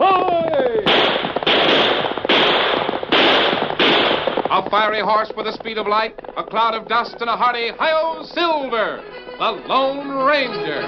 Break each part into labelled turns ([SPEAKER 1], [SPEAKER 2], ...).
[SPEAKER 1] Ahoy!
[SPEAKER 2] A fiery horse with the speed of light, a cloud of dust, and a hearty Hi-Yo Silver, the Lone Ranger.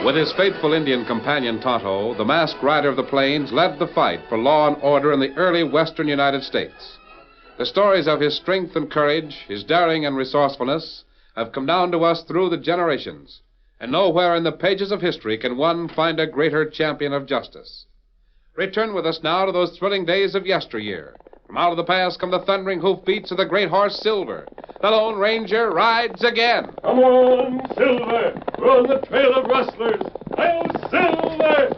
[SPEAKER 2] With his faithful Indian companion Tonto, the masked rider of the plains led the fight for law and order in the early western United States. The stories of his strength and courage, his daring and resourcefulness, have come down to us through the generations, and nowhere in the pages of history can one find a greater champion of justice. Return with us now to those thrilling days of yesteryear. From out of the past come the thundering hoofbeats of the great horse Silver. The Lone Ranger rides again.
[SPEAKER 1] Come on, Silver! We're on the trail of rustlers! Hi-Yo Silver!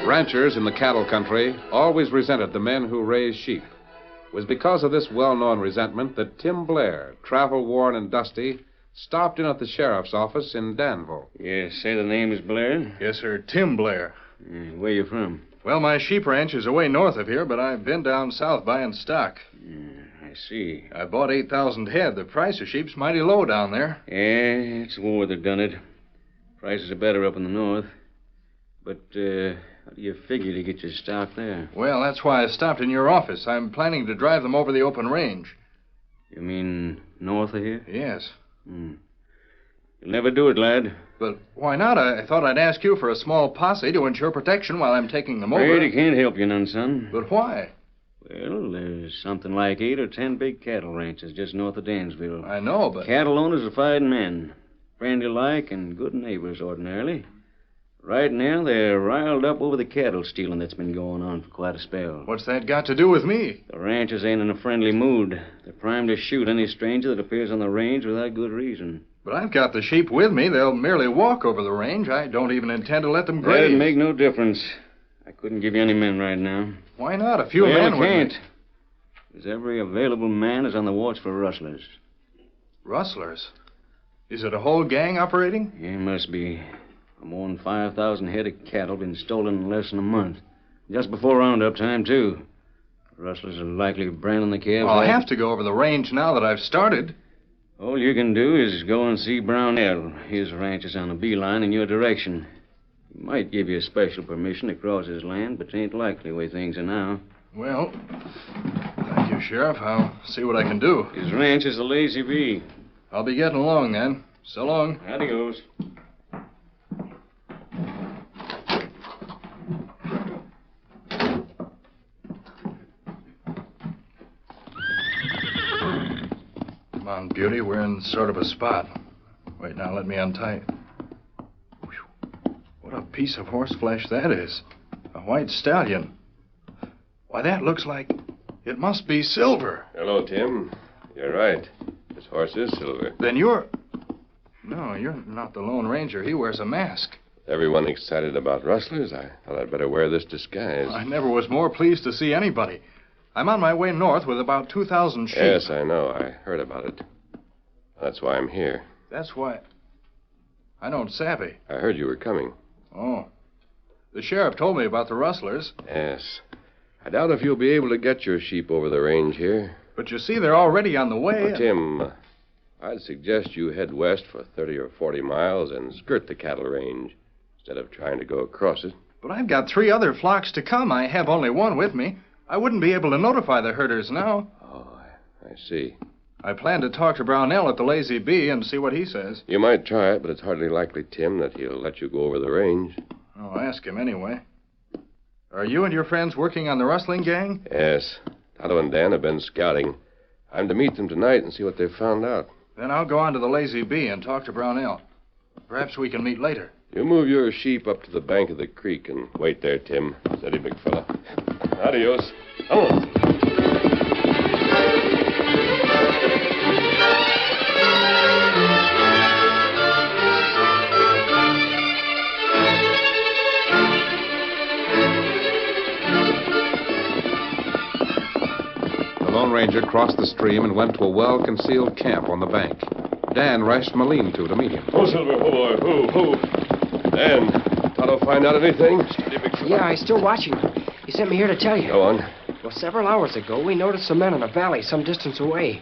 [SPEAKER 2] Ranchers in the cattle country always resented the men who raised sheep. It was because of this well-known resentment that Tim Blair, travel-worn and dusty, stopped in at the sheriff's office in Danville.
[SPEAKER 3] Yes, say the name is Blair?
[SPEAKER 4] Yes, sir, Tim Blair.
[SPEAKER 3] Where you from?
[SPEAKER 4] Well, my sheep ranch is away north of here, but I've been down south buying stock.
[SPEAKER 3] I see.
[SPEAKER 4] I bought 8,000 head. The price of sheep's mighty low down there.
[SPEAKER 3] Yeah, it's war that done it. Prices are better up in the north. But, how do you figure to get your stock there?
[SPEAKER 4] Well, that's why I stopped in your office. I'm planning to drive them over the open range.
[SPEAKER 3] You mean north of here?
[SPEAKER 4] Yes.
[SPEAKER 3] You'll never do it, lad.
[SPEAKER 4] But why not? I thought I'd ask you for a small posse to ensure protection while I'm taking them over.
[SPEAKER 3] Afraid he can't help you none, son.
[SPEAKER 4] But why?
[SPEAKER 3] Well, there's something like 8 or 10 big cattle ranches just north of Dansville.
[SPEAKER 4] I know, but...
[SPEAKER 3] Cattle owners are fighting men. Friendly-like and good neighbors, ordinarily. Right now, they're riled up over the cattle stealing that's been going on for quite a spell.
[SPEAKER 4] What's that got to do with me?
[SPEAKER 3] The ranchers ain't in a friendly mood. They're primed to shoot any stranger that appears on the range without good reason.
[SPEAKER 4] But I've got the sheep with me. They'll merely walk over the range. I don't even intend to let them graze.
[SPEAKER 3] That'd make no difference. I couldn't give you any men right now.
[SPEAKER 4] Why not? A few men would...
[SPEAKER 3] can't. Because every available man is on the watch for rustlers.
[SPEAKER 4] Rustlers? Is it a whole gang operating?
[SPEAKER 3] Yeah, must be. More than 5,000 head of cattle been stolen in less than a month. Just before roundup time, too. Rustlers are likely branding the calves.
[SPEAKER 4] I'll have to go over the range now that I've started.
[SPEAKER 3] All you can do is go and see Brownell. His ranch is on a beeline in your direction. He might give you special permission to cross his land, but it ain't likely the way things are now.
[SPEAKER 4] Well, thank you, Sheriff. I'll see what I can do.
[SPEAKER 3] His ranch is a Lazy V.
[SPEAKER 4] I'll be getting along then. So long.
[SPEAKER 3] Adios.
[SPEAKER 4] Come on, Beauty. We're in sort of a spot. Wait, now let me untie. Whew. What a piece of horseflesh that is. A white stallion. Why, that looks like... It must be Silver.
[SPEAKER 1] Hello, Tim. You're right. This horse is Silver.
[SPEAKER 4] Then you're... No, you're not the Lone Ranger. He wears a mask.
[SPEAKER 5] Everyone excited about rustlers. I thought I'd better wear this disguise.
[SPEAKER 4] I never was more pleased to see anybody. I'm on my way north with about 2,000 sheep.
[SPEAKER 5] Yes, I know. I heard about it. That's why I'm here.
[SPEAKER 4] That's why. I don't savvy.
[SPEAKER 5] I heard you were coming.
[SPEAKER 4] Oh. The sheriff told me about the rustlers.
[SPEAKER 5] Yes. I doubt if you'll be able to get your sheep over the range here.
[SPEAKER 4] But you see, they're already on the way.
[SPEAKER 5] Tim, I'd suggest you head west for 30 or 40 miles and skirt the cattle range instead of trying to go across it.
[SPEAKER 4] But I've got 3 other flocks to come. I have only one with me. I wouldn't be able to notify the herders now.
[SPEAKER 5] Oh, I see.
[SPEAKER 4] I plan to talk to Brownell at the Lazy Bee and see what he says.
[SPEAKER 5] You might try it, but it's hardly likely, Tim, that he'll let you go over the range.
[SPEAKER 4] I'll ask him anyway. Are you and your friends working on the rustling gang?
[SPEAKER 5] Yes. Tonto and Dan have been scouting. I'm to meet them tonight and see what they've found out.
[SPEAKER 4] Then I'll go on to the Lazy Bee and talk to Brownell. Perhaps we can meet later.
[SPEAKER 5] You move your sheep up to the bank of the creek and wait there, Tim. Steady, big fella. Adios. Come on.
[SPEAKER 2] The Lone Ranger crossed the stream and went to a well-concealed camp on the bank. Dan rushed from a lean-to meet him.
[SPEAKER 5] Oh, Silver, oh, boy, who? Dan, Tonto find out anything? Steady, big fella.
[SPEAKER 6] Yeah, he's still watching. He sent me here to tell you.
[SPEAKER 5] Go on.
[SPEAKER 6] Well, several hours ago, we noticed some men in a valley some distance away.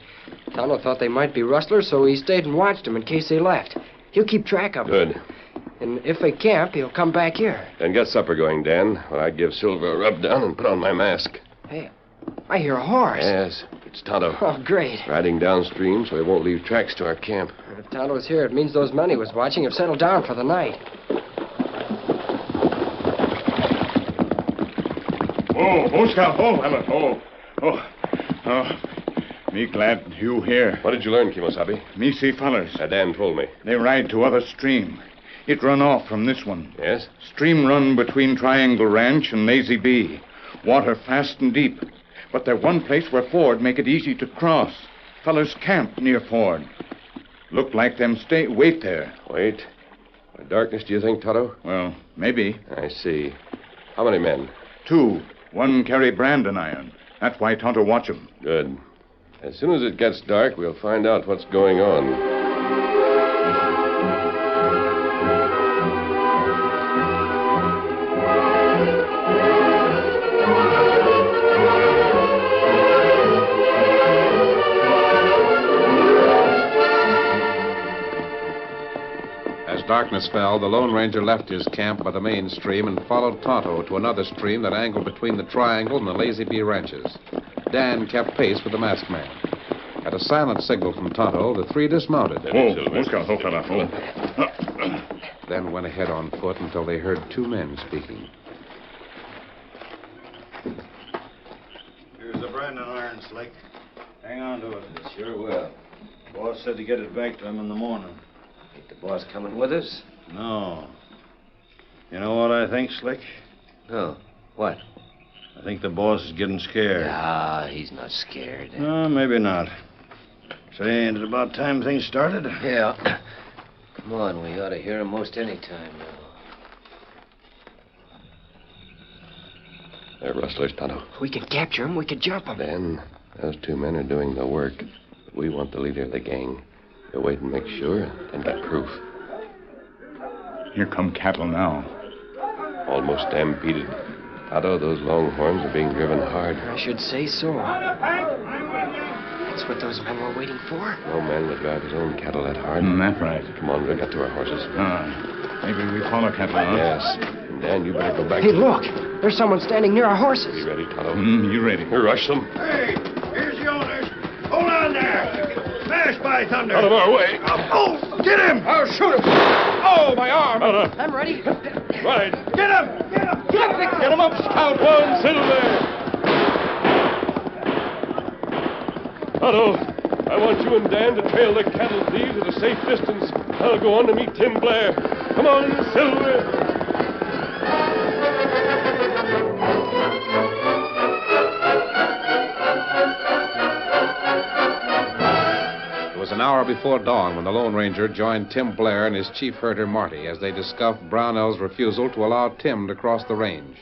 [SPEAKER 6] Tonto thought they might be rustlers, so he stayed and watched them in case they left. He'll keep track of them.
[SPEAKER 5] Good.
[SPEAKER 6] And if they camp, he'll come back here.
[SPEAKER 5] Then get supper going, Dan, while I give Silver a rub down and put on my mask.
[SPEAKER 6] Hey, I hear a horse.
[SPEAKER 5] Yes, it's Tonto.
[SPEAKER 6] Oh, great.
[SPEAKER 5] Riding downstream so he won't leave tracks to our camp.
[SPEAKER 6] But if Tonto's here, it means those men he was watching have settled down for the night.
[SPEAKER 1] Oh, Scout. Oh, Hammer. Me glad you here.
[SPEAKER 5] What did you learn, Kimosabe?
[SPEAKER 1] Me see fellers.
[SPEAKER 5] Dan told me.
[SPEAKER 1] They ride to other stream. It run off from this one.
[SPEAKER 5] Yes?
[SPEAKER 1] Stream run between Triangle Ranch and Lazy Bee. Water fast and deep. But there one place where ford make it easy to cross. Fellers camp near ford. Look like them wait there.
[SPEAKER 5] Wait. By darkness, do you think, Tonto?
[SPEAKER 1] Well, maybe.
[SPEAKER 5] I see. How many men?
[SPEAKER 1] 2. One carry branding iron. That's why Tonto watch 'em.
[SPEAKER 5] Good. As soon as it gets dark, we'll find out what's going on.
[SPEAKER 2] As darkness fell, the Lone Ranger left his camp by the main stream and followed Tonto to another stream that angled between the Triangle and the Lazy Bee ranches. Dan kept pace with the masked man. At a silent signal from Tonto, the 3 dismounted.
[SPEAKER 1] Scout, fella.
[SPEAKER 2] Then went ahead on foot until they heard 2 men speaking.
[SPEAKER 3] Here's the branding iron, Slick. Hang on to it. Sure will. Boss said to get it back to him in the morning.
[SPEAKER 6] Ain't the boss coming with us?
[SPEAKER 3] No. You know what I think, Slick?
[SPEAKER 6] No. What?
[SPEAKER 3] I think the boss is getting scared.
[SPEAKER 6] Ah, he's not scared.
[SPEAKER 3] No, maybe not. Say, ain't it about time things started?
[SPEAKER 6] Yeah. Come on, we ought to hear him most any time now.
[SPEAKER 5] They're rustlers, Tonto.
[SPEAKER 6] We can capture him. We can jump him.
[SPEAKER 5] Dan, those 2 men are doing the work. We want the leader of the gang. We'll wait and make sure and get proof.
[SPEAKER 1] Here come cattle now.
[SPEAKER 5] Almost stampeded. Tonto, those longhorns are being driven hard.
[SPEAKER 6] I should say so. That's what those men were waiting for.
[SPEAKER 5] No man would drive his own cattle that hard.
[SPEAKER 1] That's right.
[SPEAKER 5] Come on, we'll get to our horses.
[SPEAKER 1] Maybe we follow cattle, huh?
[SPEAKER 5] Yes. And Dan, you better go back
[SPEAKER 6] Hey,
[SPEAKER 5] to...
[SPEAKER 6] look. There's someone standing near our horses.
[SPEAKER 5] You ready, Tonto?
[SPEAKER 1] You ready?
[SPEAKER 5] You rush them.
[SPEAKER 3] Hey, here's the owners. Hold on there. Smash by thunder.
[SPEAKER 5] Out of our way.
[SPEAKER 3] Oh, get him.
[SPEAKER 5] I'll shoot him. Oh, my arm.
[SPEAKER 6] I'm ready.
[SPEAKER 5] Right.
[SPEAKER 3] Get him. Get him.
[SPEAKER 5] Get him up, Scout. One, Silver. Tonto, I want you and Dan to trail the cattle thieves at a safe distance. I'll go on to meet Tim Blair. Come on, Silver.
[SPEAKER 2] It was an hour before dawn when the Lone Ranger joined Tim Blair and his chief herder, Marty, as they discussed Brownell's refusal to allow Tim to cross the range.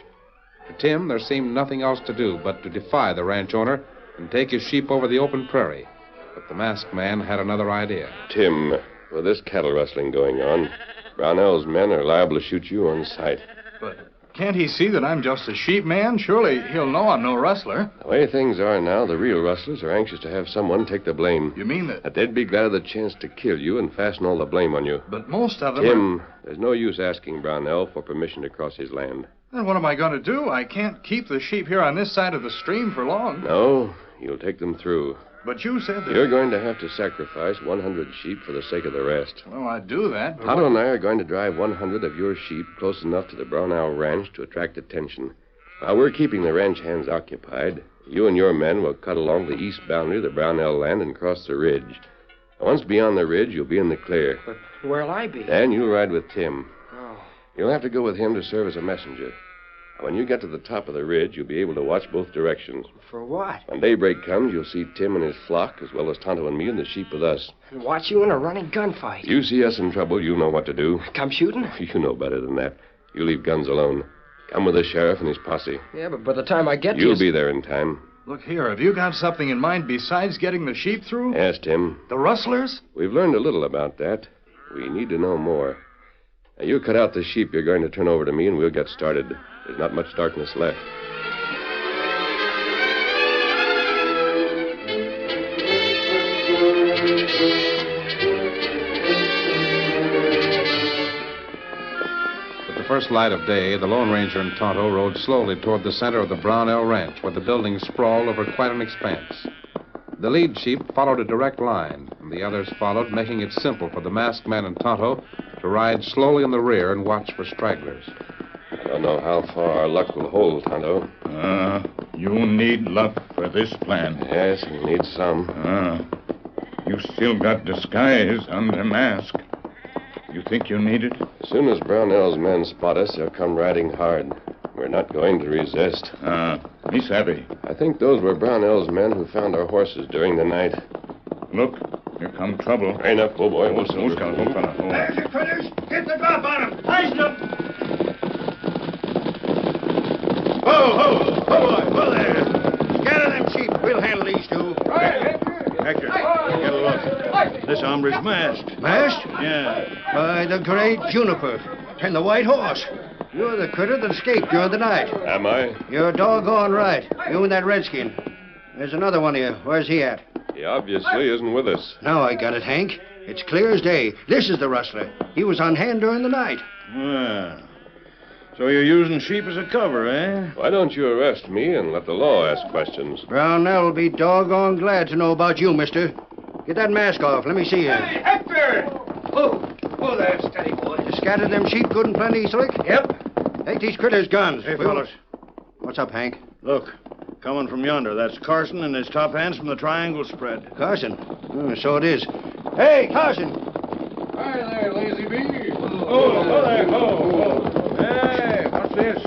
[SPEAKER 2] To Tim, there seemed nothing else to do but to defy the ranch owner and take his sheep over the open prairie. But the masked man had another idea.
[SPEAKER 5] Tim, with this cattle rustling going on, Brownell's men are liable to shoot you on sight.
[SPEAKER 4] But can't he see that I'm just a sheep man? Surely he'll know I'm no rustler.
[SPEAKER 5] The way things are now, the real rustlers are anxious to have someone take the blame.
[SPEAKER 4] You mean that?
[SPEAKER 5] That they'd be glad of the chance to kill you and fasten all the blame on you.
[SPEAKER 4] But most of them
[SPEAKER 5] Tim, there's no use asking Brownell for permission to cross his land.
[SPEAKER 4] Then what am I going to do? I can't keep the sheep here on this side of the stream for long.
[SPEAKER 5] No, you'll take them through.
[SPEAKER 4] But you said that...
[SPEAKER 5] You're going to have to sacrifice 100 sheep for the sake of the rest.
[SPEAKER 4] Well, I'd do that, but...
[SPEAKER 5] Tonto and I are going to drive 100 of your sheep close enough to the Brownell Ranch to attract attention. While we're keeping the ranch hands occupied, you and your men will cut along the east boundary of the Brownell land and cross the ridge. Once beyond the ridge, you'll be in the clear.
[SPEAKER 6] But where'll I be?
[SPEAKER 5] Then you'll ride with Tim.
[SPEAKER 6] Oh.
[SPEAKER 5] You'll have to go with him to serve as a messenger. When you get to the top of the ridge, you'll be able to watch both directions.
[SPEAKER 6] For what?
[SPEAKER 5] When daybreak comes, you'll see Tim and his flock, as well as Tonto and me and the sheep with us.
[SPEAKER 6] And watch you in a running gunfight.
[SPEAKER 5] You see us in trouble, you'll know what to do.
[SPEAKER 6] Come shooting?
[SPEAKER 5] You know better than that. You leave guns alone. Come with the sheriff and his posse.
[SPEAKER 6] Yeah, but by the time I get to you...
[SPEAKER 5] You'll be there in time.
[SPEAKER 4] Look here, have you got something in mind besides getting the sheep through?
[SPEAKER 5] Yes, Tim.
[SPEAKER 4] The rustlers?
[SPEAKER 5] We've learned a little about that. We need to know more. Now, you cut out the sheep you're going to turn over to me, and we'll get started. There's not much darkness left.
[SPEAKER 2] With the first light of day, the Lone Ranger and Tonto rode slowly toward the center of the Brownell Ranch, where the buildings sprawled over quite an expanse. The lead sheep followed a direct line, and the others followed, making it simple for the masked man and Tonto to ride slowly in the rear and watch for stragglers.
[SPEAKER 5] I don't know how far our luck will hold, Tonto.
[SPEAKER 1] You need luck for this plan.
[SPEAKER 5] Yes, we need some.
[SPEAKER 1] You still got disguise under mask. You think you need it?
[SPEAKER 5] As soon as Brownell's men spot us, they'll come riding hard. We're not going to resist.
[SPEAKER 1] Me savvy.
[SPEAKER 5] I think those were Brownell's men who found our horses during the night.
[SPEAKER 1] Look, here come trouble.
[SPEAKER 5] Hurry up, bull boy.
[SPEAKER 1] There's
[SPEAKER 7] the critters! Get the drop on them! Heisen them!
[SPEAKER 8] Whoa there. Scatter them sheep. We'll handle these two.
[SPEAKER 1] Hector, get a look. This hombre's masked.
[SPEAKER 8] Masked?
[SPEAKER 1] Yeah.
[SPEAKER 8] By the great Juniper and the white horse. You're the critter that escaped during the night.
[SPEAKER 5] Am I?
[SPEAKER 8] You're doggone right. You and that redskin. There's another one of you. Where's he at?
[SPEAKER 5] He obviously isn't with us.
[SPEAKER 8] Now I got it, Hank. It's clear as day. This is the rustler. He was on hand during the night.
[SPEAKER 1] Well, so you're using sheep as a cover, eh?
[SPEAKER 5] Why don't you arrest me and let the law ask questions?
[SPEAKER 8] Brownell will be doggone glad to know about you, mister. Get that mask off. Let me see you.
[SPEAKER 7] Hey, Hector! Oh, there, steady, boy.
[SPEAKER 8] You scattered them sheep good and plenty, Slick?
[SPEAKER 7] Yep.
[SPEAKER 8] Take these critters' guns.
[SPEAKER 1] Hey, fellas.
[SPEAKER 8] What's up, Hank?
[SPEAKER 1] Look, coming from yonder. That's Carson and his top hands from the triangle spread.
[SPEAKER 8] Carson? So it is. Hey, Carson!
[SPEAKER 2] Hi there, Lazy Bee.
[SPEAKER 1] Hey, what's this?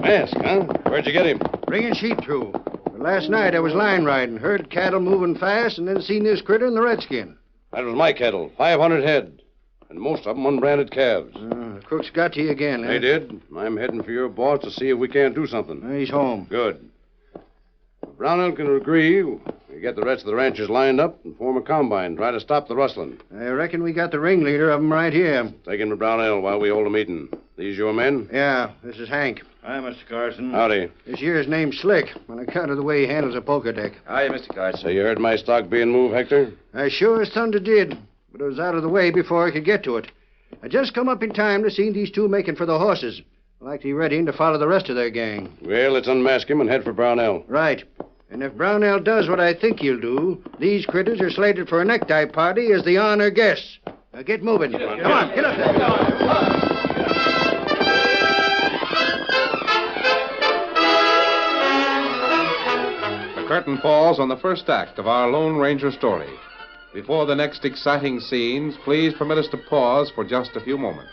[SPEAKER 5] Mask, huh? Where'd you get him?
[SPEAKER 8] Bringing sheep through. But last night I was line riding, heard cattle moving fast, and then seen this critter and the redskin.
[SPEAKER 9] That was my cattle, 500 head. And most of them unbranded calves.
[SPEAKER 8] The crooks got to you again, huh?
[SPEAKER 9] They did. I'm heading for your boss to see if we can't do something.
[SPEAKER 8] He's home.
[SPEAKER 9] Good. If Brownell can agree, we get the rest of the ranchers lined up and form a combine, try to stop the rustling.
[SPEAKER 8] I reckon we got the ringleader of them right here.
[SPEAKER 9] Take him to Brownell while we hold a meeting. These your men?
[SPEAKER 8] Yeah, this is Hank.
[SPEAKER 1] Hi, Mr. Carson.
[SPEAKER 9] Howdy.
[SPEAKER 8] This year's name's Slick, on account of the way he handles a poker deck.
[SPEAKER 3] Hi, Mr. Carson.
[SPEAKER 9] So you heard my stock being moved, Hector?
[SPEAKER 8] I sure as thunder did, but it was out of the way before I could get to it. I just come up in time to see these two making for the horses. Like to be ready to follow the rest of their gang.
[SPEAKER 9] Well, let's unmask him and head for Brownell.
[SPEAKER 8] Right. And if Brownell does what I think he'll do, these critters are slated for a necktie party as the honor guests. Now get moving. Come on, get up there.
[SPEAKER 2] The curtain falls on the first act of our Lone Ranger story. Before the next exciting scenes, please permit us to pause for just a few moments.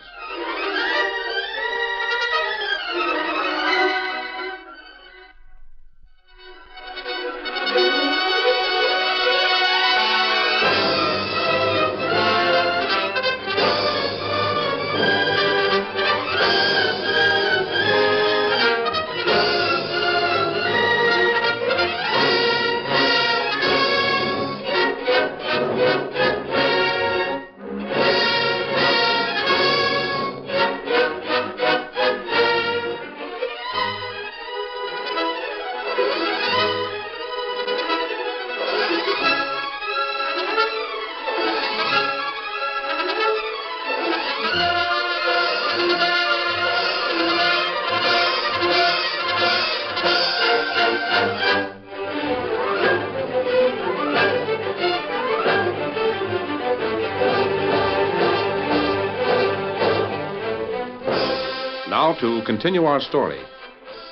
[SPEAKER 2] Now, to continue our story.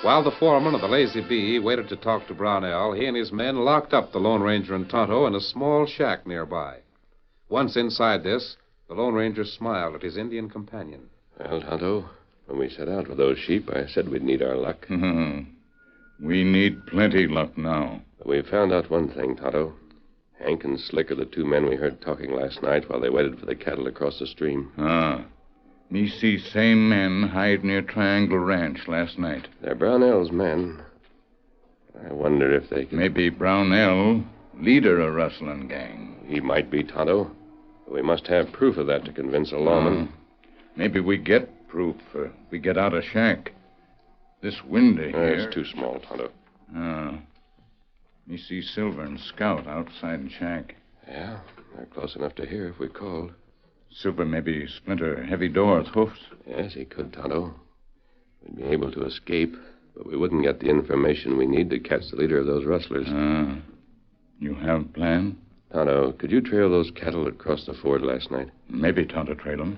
[SPEAKER 2] While the foreman of the Lazy Bee waited to talk to Brownell, he and his men locked up the Lone Ranger and Tonto in a small shack nearby. Once inside this, the Lone Ranger smiled at his Indian companion.
[SPEAKER 5] Well, Tonto, when we set out with those sheep, I said we'd need our luck.
[SPEAKER 1] We need plenty luck now.
[SPEAKER 5] We found out one thing, Tonto. Hank and Slick are the two men we heard talking last night while they waited for the cattle to cross the stream.
[SPEAKER 1] Me see same men hide near Triangle Ranch last night.
[SPEAKER 5] They're Brownell's men. I wonder if they can...
[SPEAKER 1] Maybe Brownell, leader of rustling gang.
[SPEAKER 5] He might be, Tonto. But we must have proof of that to convince a lawman.
[SPEAKER 1] Maybe we get proof if we get out of shack. This window here...
[SPEAKER 5] It's too small, Tonto.
[SPEAKER 1] Me see Silver and Scout outside the shack.
[SPEAKER 5] Yeah, they're close enough to hear if we called.
[SPEAKER 1] Silver maybe splinter heavy door with hoofs.
[SPEAKER 5] Yes, he could, Tonto. We'd be able to escape, but we wouldn't get the information we need to catch the leader of those rustlers.
[SPEAKER 1] You have a plan?
[SPEAKER 5] Tonto, could you trail those cattle that crossed the ford last night?
[SPEAKER 1] Maybe Tonto trail them.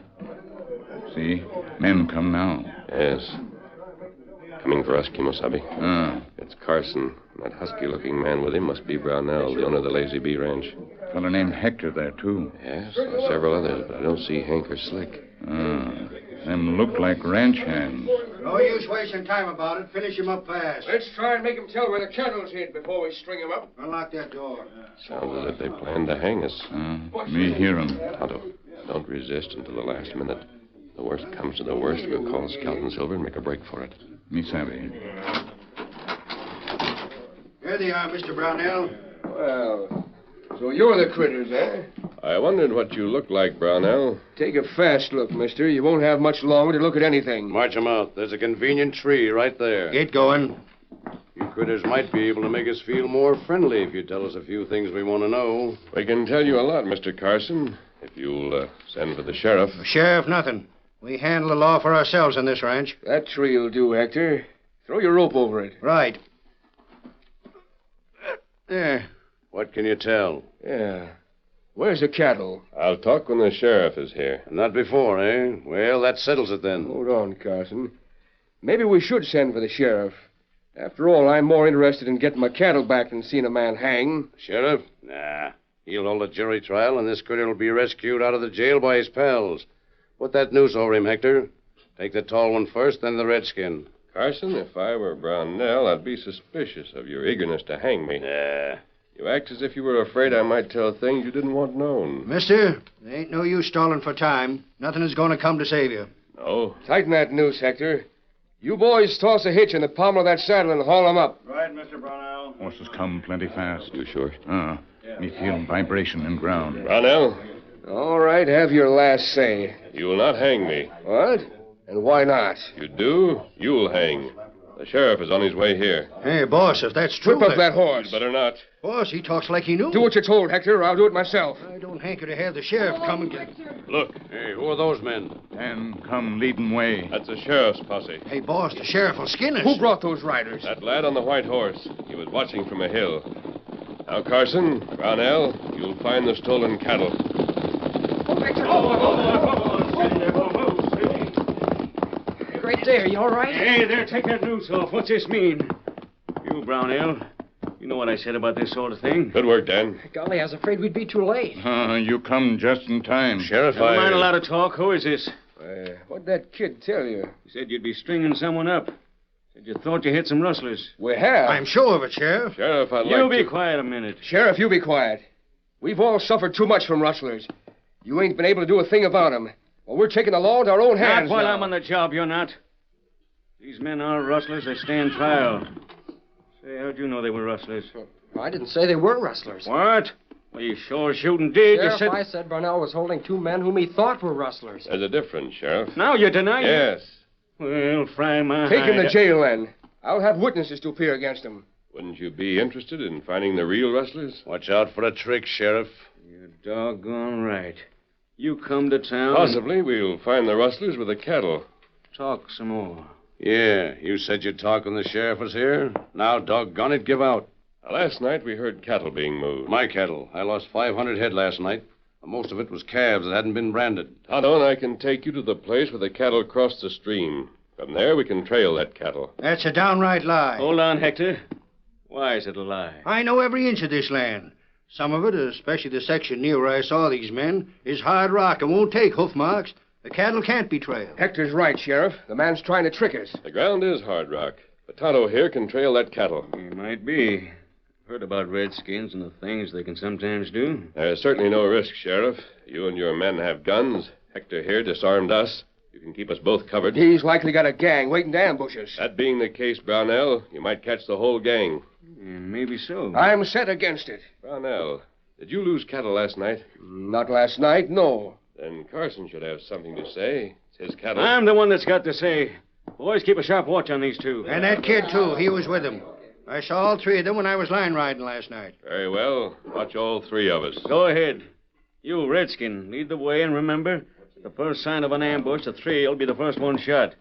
[SPEAKER 1] See, men come now.
[SPEAKER 5] Yes. Coming for us, Kimosabe. It's Carson. That husky-looking man with him must be Brownell, the owner of the Lazy Bee Ranch.
[SPEAKER 1] Fellow named Hector there, too.
[SPEAKER 5] Yes, and several others, but I don't see Hank or Slick.
[SPEAKER 1] Them look like ranch hands.
[SPEAKER 8] No use wasting time about it. Finish him up fast.
[SPEAKER 6] Let's try and make him tell where the cattle's hid before we string him up.
[SPEAKER 8] Unlock that door.
[SPEAKER 5] Sounds as if they planned to hang us.
[SPEAKER 1] Me hear 'em.
[SPEAKER 5] Tonto, don't resist until the last minute. The worst comes to the worst, we'll call Scout and Silver and make a break for it.
[SPEAKER 1] Me savvy.
[SPEAKER 8] Here they are, Mr. Brownell.
[SPEAKER 6] Well, so you're the critters, eh?
[SPEAKER 5] I wondered what you look like, Brownell.
[SPEAKER 6] Take a fast look, mister. You won't have much longer to look at anything.
[SPEAKER 9] March 'em out. There's a convenient tree right there.
[SPEAKER 8] Get going.
[SPEAKER 9] You critters might be able to make us feel more friendly if you tell us a few things we want to know.
[SPEAKER 5] We can tell you a lot, Mr. Carson, if you'll send for the sheriff.
[SPEAKER 8] Sheriff, nothing. We handle the law for ourselves on this ranch.
[SPEAKER 6] That tree'll do, Hector. Throw your rope over it.
[SPEAKER 8] Right. There.
[SPEAKER 9] What can you tell?
[SPEAKER 6] Yeah. Where's the cattle?
[SPEAKER 5] I'll talk when the sheriff is here.
[SPEAKER 9] Not before, eh? Well, that settles it then.
[SPEAKER 6] Hold on, Carson. Maybe we should send for the sheriff. After all, I'm more interested in getting my cattle back than seeing a man hang.
[SPEAKER 9] Sheriff? Nah. He'll hold a jury trial, and this critter will be rescued out of the jail by his pals. Put that noose over him, Hector. Take the tall one first, then the redskin.
[SPEAKER 5] Carson, if I were Brownell, I'd be suspicious of your eagerness to hang me.
[SPEAKER 9] Nah.
[SPEAKER 5] You act as if you were afraid I might tell things you didn't want known.
[SPEAKER 8] Mister, there ain't no use stalling for time. Nothing is going to come to save you.
[SPEAKER 5] No?
[SPEAKER 6] Tighten that noose, Hector. You boys toss a hitch in the pommel of that saddle and haul him up.
[SPEAKER 7] Right, Mr. Brownell.
[SPEAKER 1] Horses come plenty fast.
[SPEAKER 5] Too short.
[SPEAKER 1] Me feel vibration in ground.
[SPEAKER 5] Brownell,
[SPEAKER 6] All right, have your last say.
[SPEAKER 5] you will not hang me.
[SPEAKER 6] What? And why not?
[SPEAKER 5] You do, you'll hang. The sheriff is on his way here.
[SPEAKER 8] Hey, boss, if that's true...
[SPEAKER 6] Whip up that horse.
[SPEAKER 5] Better not.
[SPEAKER 8] Boss, he talks like he knew.
[SPEAKER 6] Do what you're told, Hector, or I'll do it myself.
[SPEAKER 8] I don't hanker to have the sheriff come and get...
[SPEAKER 5] Look,
[SPEAKER 9] Hey, who are those men?
[SPEAKER 1] And come leading way.
[SPEAKER 5] that's the sheriff's posse.
[SPEAKER 8] Hey, boss, the sheriff will skin us.
[SPEAKER 6] Who brought those riders?
[SPEAKER 5] That lad on the white horse. He was watching from a hill. Now, Carson, Brownell, you'll find the stolen cattle.
[SPEAKER 6] Great day, are you all right?
[SPEAKER 3] Hey, there, take that noose off. What's this mean? You, Brownell, you know what I said about this sort of thing.
[SPEAKER 5] Good work, Dan.
[SPEAKER 6] Golly, I was afraid we'd be too late.
[SPEAKER 1] You come just in time.
[SPEAKER 9] Sheriff,
[SPEAKER 3] Never mind a lot of talk. Who is this?
[SPEAKER 6] What'd that kid tell you?
[SPEAKER 3] You said you'd be stringing someone up. Said you thought you hit some rustlers.
[SPEAKER 6] We have.
[SPEAKER 8] I'm sure of it, Sheriff.
[SPEAKER 5] Sheriff, I'd
[SPEAKER 3] You
[SPEAKER 5] like
[SPEAKER 3] be
[SPEAKER 5] to...
[SPEAKER 3] quiet a minute.
[SPEAKER 6] Sheriff, you be quiet. We've all suffered too much from rustlers. You ain't been able to do a thing about them. Well, we're taking the law into our own hands
[SPEAKER 3] Not while
[SPEAKER 6] now.
[SPEAKER 3] I'm on the job, you're not. These men are rustlers. They stand trial. Say, how'd you know they were rustlers?
[SPEAKER 6] I didn't say they were rustlers.
[SPEAKER 3] What? Well, you sure shooting did.
[SPEAKER 6] Sheriff,
[SPEAKER 3] You said...
[SPEAKER 6] I said Brownell was holding two men whom he thought were rustlers.
[SPEAKER 5] There's a difference, Sheriff.
[SPEAKER 3] Now you deny it?
[SPEAKER 5] Yes.
[SPEAKER 3] Well, fry my
[SPEAKER 6] Take him
[SPEAKER 3] hide.
[SPEAKER 6] to jail, then. I'll have witnesses to appear against him.
[SPEAKER 5] Wouldn't you be interested in finding the real rustlers?
[SPEAKER 9] Watch out for a trick, Sheriff.
[SPEAKER 3] You're doggone right. You come to town...
[SPEAKER 5] Possibly we'll find the rustlers with the cattle.
[SPEAKER 3] Talk some more.
[SPEAKER 9] Yeah, you said you'd talk when the sheriff was here. Now, doggone it, give out.
[SPEAKER 5] Last night we heard cattle being moved.
[SPEAKER 9] My cattle. I lost 500 head last night. Most of it was calves that hadn't been branded.
[SPEAKER 5] Tonto and I can take you to the place where the cattle crossed the stream. From there, we can trail that cattle.
[SPEAKER 8] That's a downright lie.
[SPEAKER 3] Hold on, Hector. Why is it a lie?
[SPEAKER 8] I know every inch of this land. Some of it, especially the section near where I saw these men, is hard rock and won't take hoof marks. The cattle can't be trailed.
[SPEAKER 6] Hector's right, Sheriff. The man's trying to trick us.
[SPEAKER 5] The ground is hard rock. But Tonto here can trail that cattle.
[SPEAKER 3] He might be. Heard about redskins and the things they can sometimes do.
[SPEAKER 5] There's certainly no risk, Sheriff. You and your men have guns. Hector here disarmed us. You can keep us both covered.
[SPEAKER 6] He's likely got a gang waiting to ambush us.
[SPEAKER 5] That being the case, Brownell, you might catch the whole gang.
[SPEAKER 3] Maybe so.
[SPEAKER 6] I'm set against it.
[SPEAKER 5] Brownell, did you lose cattle last night?
[SPEAKER 6] Not last night, no.
[SPEAKER 5] Then Carson should have something to say. It's his cattle.
[SPEAKER 3] I'm the one that's got to say. Boys, keep a sharp watch on these two.
[SPEAKER 8] And that kid, too. He was with them. I saw all three of them when I was line riding last night.
[SPEAKER 5] Very well. Watch all three of us.
[SPEAKER 3] Go ahead. You, Redskin, lead the way, and remember, the first sign of an ambush, the three will be the first one shot.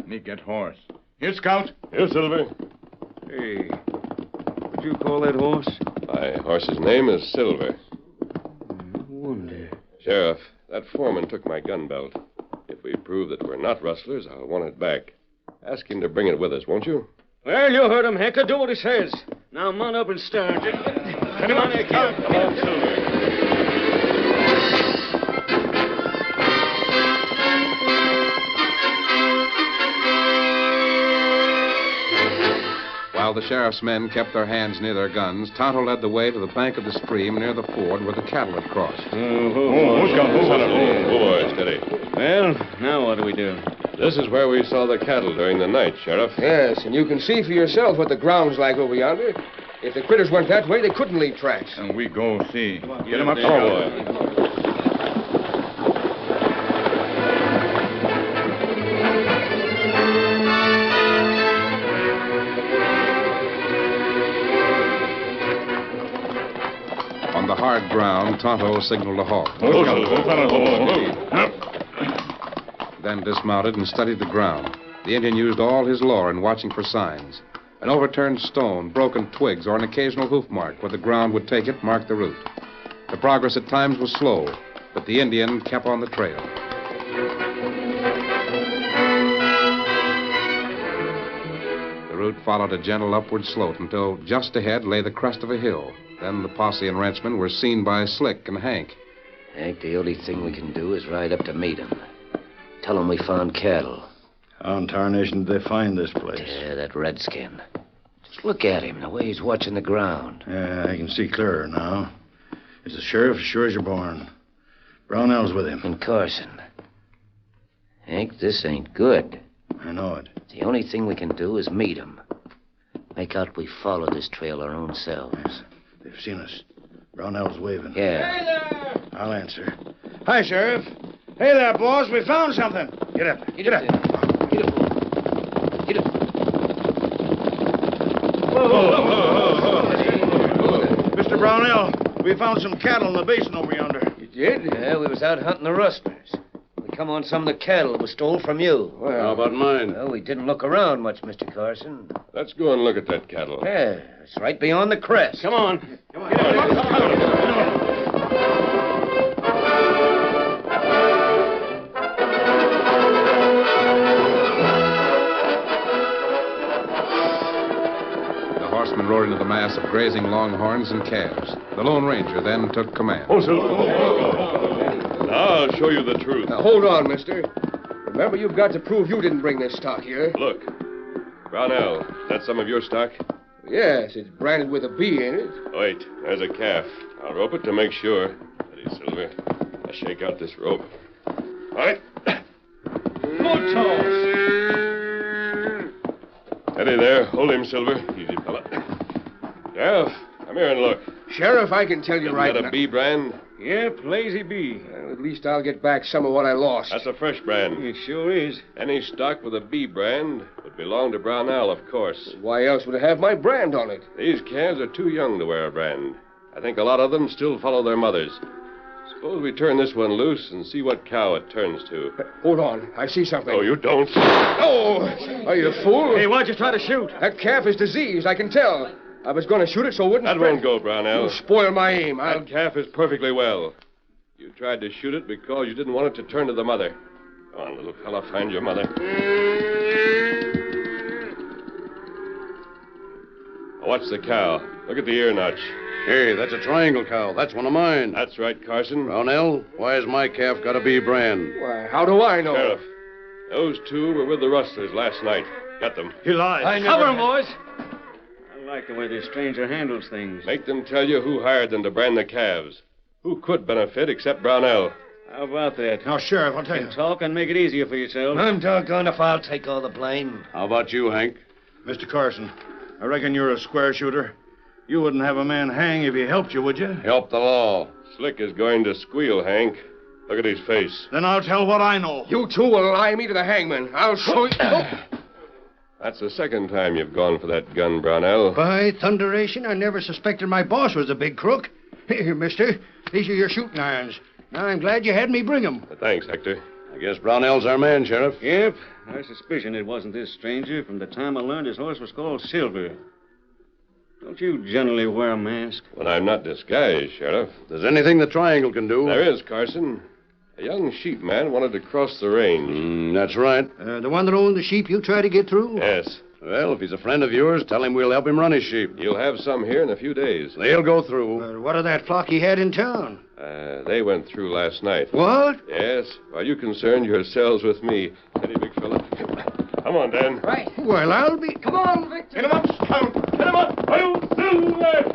[SPEAKER 1] Me get horse. Here, Scout.
[SPEAKER 5] Here, Silver.
[SPEAKER 3] Hey, what'd you call that horse?
[SPEAKER 5] My horse's name is Silver.
[SPEAKER 3] I wonder.
[SPEAKER 5] Sheriff, that foreman took my gun belt. If we prove that we're not rustlers, I'll want it back. Ask him to bring it with us, won't you?
[SPEAKER 3] Well, you heard him, Hector. Do what he says. Now mount up and start. Come on, Hector.
[SPEAKER 5] Come on, Silver.
[SPEAKER 2] While the sheriff's men kept their hands near their guns, Tonto led the way to the bank of the stream near the ford where the cattle had crossed.
[SPEAKER 5] Boy, steady.
[SPEAKER 3] Well, now what do we do?
[SPEAKER 5] This is where we saw the cattle during the night, Sheriff.
[SPEAKER 6] Yes, and you can see for yourself what the ground's like over yonder. If the critters went that way, they couldn't leave tracks.
[SPEAKER 1] And we go see.
[SPEAKER 5] Get him up, boy.
[SPEAKER 2] On the hard ground, Tonto signaled a halt. Then dismounted and studied the ground. The Indian used all his lore in watching for signs. An overturned stone, broken twigs, or an occasional hoof mark where the ground would take it marked the route. The progress at times was slow, but the Indian kept on the trail. The route followed a gentle upward slope until just ahead lay the crest of a hill. Then the posse and ranchmen were seen by Slick and Hank.
[SPEAKER 10] Hank, the only thing we can do is ride up to meet him. Tell him we found cattle.
[SPEAKER 4] How in tarnation did they find this place?
[SPEAKER 10] Yeah, that redskin. Just look at him, the way he's watching the ground.
[SPEAKER 4] Yeah, I can see clearer now. It's the sheriff as sure as you're born. Brownell's with him.
[SPEAKER 10] And Carson. Hank, this ain't good.
[SPEAKER 4] I know it.
[SPEAKER 10] The only thing we can do is meet him. Make out we follow this trail our own selves.
[SPEAKER 4] They've seen us. Brownell's waving.
[SPEAKER 10] Yeah.
[SPEAKER 8] Hey there!
[SPEAKER 4] I'll answer.
[SPEAKER 8] Hi, Sheriff. Hey there, boss. We found something.
[SPEAKER 4] Get up.
[SPEAKER 10] Get up. Get up. Get up.
[SPEAKER 8] Mr. Brownell, we found some cattle in the basin over yonder.
[SPEAKER 6] You did?
[SPEAKER 10] Yeah, we was out hunting the rustlers. We come on some of the cattle that was stole from you.
[SPEAKER 6] Well,
[SPEAKER 9] How about mine?
[SPEAKER 10] Well, we didn't look around much, Mr. Carson.
[SPEAKER 5] Let's go and look at that cattle.
[SPEAKER 10] Yeah, it's right beyond the crest.
[SPEAKER 3] Come on.
[SPEAKER 2] The horsemen rode into the mass of grazing longhorns and calves. The Lone Ranger then took command.
[SPEAKER 5] Now I'll show you the truth.
[SPEAKER 6] Now, hold on, mister. Remember, you've got to prove you didn't bring this stock here.
[SPEAKER 5] Look. Brownell, is that some of your stock?
[SPEAKER 6] Yes, it's branded with a B in it.
[SPEAKER 5] Wait, there's a calf. I'll rope it to make sure. Steady, Silver. I'll shake out this rope. All right.
[SPEAKER 6] Good toss.
[SPEAKER 5] Steady there. Hold him, Silver. Easy, fella. Sheriff, come here and look.
[SPEAKER 6] Sheriff, I can tell you
[SPEAKER 5] Isn't
[SPEAKER 6] right
[SPEAKER 5] that
[SPEAKER 6] now.
[SPEAKER 5] a B brand?
[SPEAKER 3] Yep, Lazy B.
[SPEAKER 6] Well, at least I'll get back some of what I lost.
[SPEAKER 5] That's a fresh brand.
[SPEAKER 3] It sure is.
[SPEAKER 5] Any stock with a B brand would belong to Brownell, of course.
[SPEAKER 6] Why else would it have my brand on it?
[SPEAKER 5] These calves are too young to wear a brand. I think a lot of them still follow their mothers. Suppose we turn this one loose and see what cow it turns to.
[SPEAKER 6] Hold on. I see something.
[SPEAKER 5] Oh, you don't.
[SPEAKER 6] Oh! Are you a fool?
[SPEAKER 3] Hey, why'd you try to shoot?
[SPEAKER 6] That calf is diseased, I can tell. I was going to shoot it so it wouldn't
[SPEAKER 5] That
[SPEAKER 6] spread.
[SPEAKER 5] won't go, Brownell.
[SPEAKER 6] You spoil my aim.
[SPEAKER 5] That calf is perfectly well. You tried to shoot it because you didn't want it to turn to the mother.
[SPEAKER 11] Come on, little fella, find your mother. Watch the cow. Look at the ear notch.
[SPEAKER 9] Hey, that's a triangle cow. That's one of mine.
[SPEAKER 11] That's right, Carson.
[SPEAKER 9] Brownell, why has my calf got to be brand?
[SPEAKER 6] Why, how do I know?
[SPEAKER 11] Sheriff, those two were with the rustlers last night. Got them.
[SPEAKER 8] He lies.
[SPEAKER 6] Cover him, boys.
[SPEAKER 3] I like the way this stranger handles things.
[SPEAKER 11] Make them tell you who hired them to brand the calves. Who could benefit except Brownell?
[SPEAKER 3] How about that?
[SPEAKER 8] Now, Sheriff, I'll tell you.
[SPEAKER 3] Talk and make it easier for yourself.
[SPEAKER 10] I'm doggone if I'll take all the blame.
[SPEAKER 9] How about you, Hank?
[SPEAKER 8] Mr. Carson, I reckon you're a square shooter. You wouldn't have a man hang if he helped you, would you?
[SPEAKER 9] Help the law.
[SPEAKER 11] Slick is going to squeal, Hank. Look at his face.
[SPEAKER 8] Then I'll tell what I know.
[SPEAKER 6] You two will lie me to the hangman. I'll show you.
[SPEAKER 11] That's the second time you've gone for that gun, Brownell.
[SPEAKER 8] By thunderation, I never suspected my boss was a big crook. Here, mister, these are your shooting irons. Now, I'm glad you had me bring them.
[SPEAKER 11] Thanks, Hector.
[SPEAKER 9] I guess Brownell's our man, Sheriff.
[SPEAKER 3] Yep. I suspicion it wasn't this stranger from the time I learned his horse was called Silver. Don't you generally wear a mask?
[SPEAKER 11] When I'm not disguised, Sheriff.
[SPEAKER 9] There's anything the triangle can do.
[SPEAKER 11] There is, Carson. A young sheep man wanted to cross the range.
[SPEAKER 9] That's right.
[SPEAKER 8] The one that owned the sheep you tried to get through?
[SPEAKER 11] Yes.
[SPEAKER 9] Well, if he's a friend of yours, tell him we'll help him run his sheep.
[SPEAKER 11] You'll have some here in a few days.
[SPEAKER 9] They'll go through.
[SPEAKER 8] What of that flock he had in town?
[SPEAKER 11] They went through last night.
[SPEAKER 8] What?
[SPEAKER 11] Yes. While you concerned yourselves with me. Steady, big fella. Come on, Dan.
[SPEAKER 6] Right.
[SPEAKER 8] Well, I'll be...
[SPEAKER 6] Come on, Victor.
[SPEAKER 7] Get him up, Scout. Get him up. I'll do that.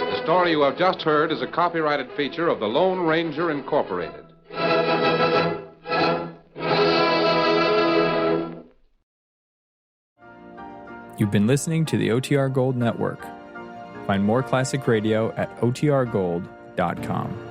[SPEAKER 2] The story you have just heard is a copyrighted feature of the Lone Ranger Incorporated.
[SPEAKER 12] You've been listening to the OTR Gold Network. Find more classic radio at otrgold.com.